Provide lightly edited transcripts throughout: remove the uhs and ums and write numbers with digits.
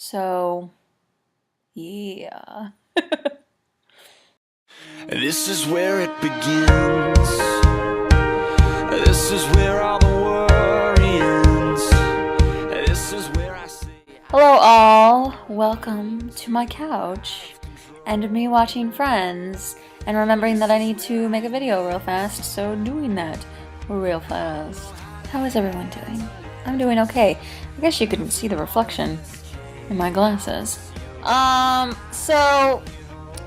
So, yeah. This is where it begins. This is where all the worry ends. This is where I say Hello, all. Welcome to my couch and me watching Friends and remembering that I need to make a video real fast, so doing that real fast. How is everyone doing? I'm doing okay. I guess you couldn't see the reflection in my glasses. So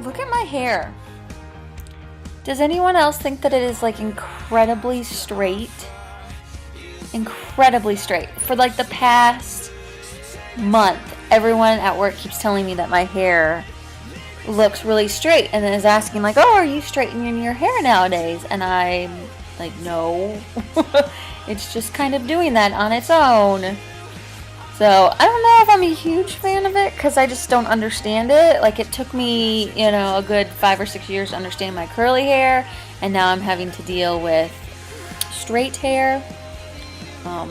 look at my hair. Does anyone else think that it is like incredibly straight? Incredibly straight. For like the past month, everyone at work keeps telling me that my hair looks really straight and is asking like, oh, are you straightening your hair nowadays? And I'm like, no. It's just kind of doing that on its own. So I don't know if I'm a huge fan of it because I just don't understand it. Like, it took me, a good 5 or 6 years to understand my curly hair, and now I'm having to deal with straight hair. I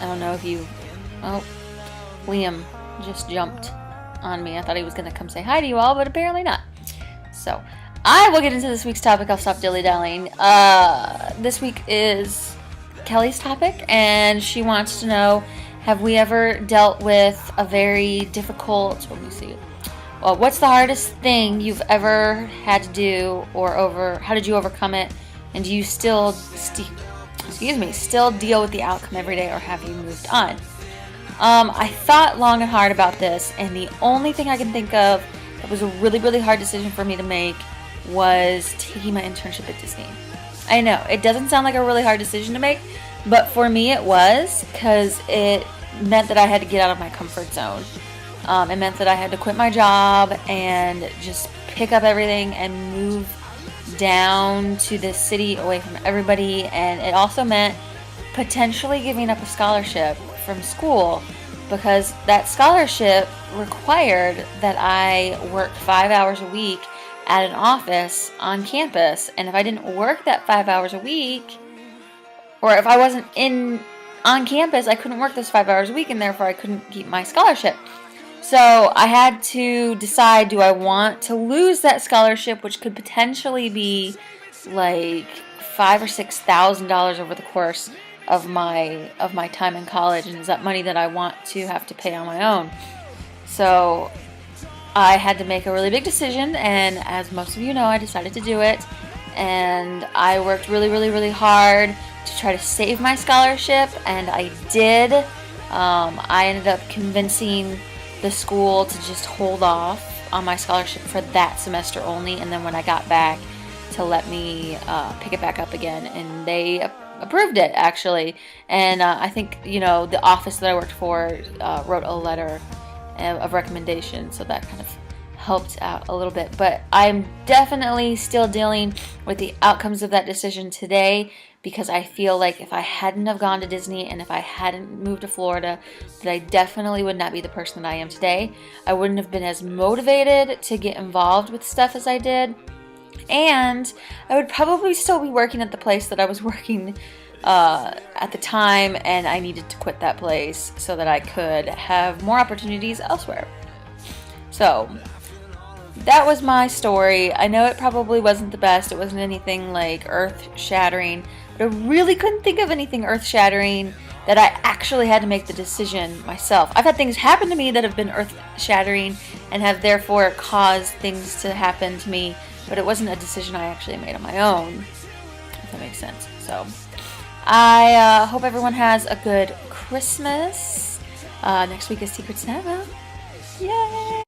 don't know if you... Oh, Liam just jumped on me. I thought he was going to come say hi to you all, but apparently not. So I will get into this week's topic. I'll stop dilly-dallying. This week is Kelly's topic, and she wants to know, have we ever dealt with a very difficult, let me see, well, what's the hardest thing you've ever had to do, or how did you overcome it, and do you still deal with the outcome every day, or have you moved on? I thought long and hard about this, and the only thing I can think of that was a really, really hard decision for me to make was taking my internship at Disney. I know, it doesn't sound like a really hard decision to make, but for me it was, because it meant that I had to get out of my comfort zone. It meant that I had to quit my job and just pick up everything and move down to this city away from everybody, and it also meant potentially giving up a scholarship from school, because that scholarship required that I work 5 hours a week at an office on campus, and if I didn't work that 5 hours a week, or if I wasn't on campus, I couldn't work those 5 hours a week, and therefore I couldn't keep my scholarship. So I had to decide, do I want to lose that scholarship, which could potentially be like $5,000 or $6,000 over the course of my time in college, and is that money that I want to have to pay on my own? So I had to make a really big decision, and as most of you know, I decided to do it, and I worked really, really, really hard to try to save my scholarship, and I did. I ended up convincing the school to just hold off on my scholarship for that semester only, and then when I got back, to let me pick it back up again, and they approved it, actually. And I think, the office that I worked for wrote a letter of recommendation, so that kind of helped out a little bit. But I'm definitely still dealing with the outcomes of that decision today, because I feel like if I hadn't have gone to Disney and if I hadn't moved to Florida, that I definitely would not be the person that I am today. I wouldn't have been as motivated to get involved with stuff as I did, and I would probably still be working at the place that I was working at the time, and I needed to quit that place so that I could have more opportunities elsewhere. So that was my story. I know it probably wasn't the best. It wasn't anything like earth-shattering, but I really couldn't think of anything earth-shattering that I actually had to make the decision myself. I've had things happen to me that have been earth-shattering and have therefore caused things to happen to me, but it wasn't a decision I actually made on my own, if that makes sense. So I hope everyone has a good Christmas. Next week is Secret Santa. Yay!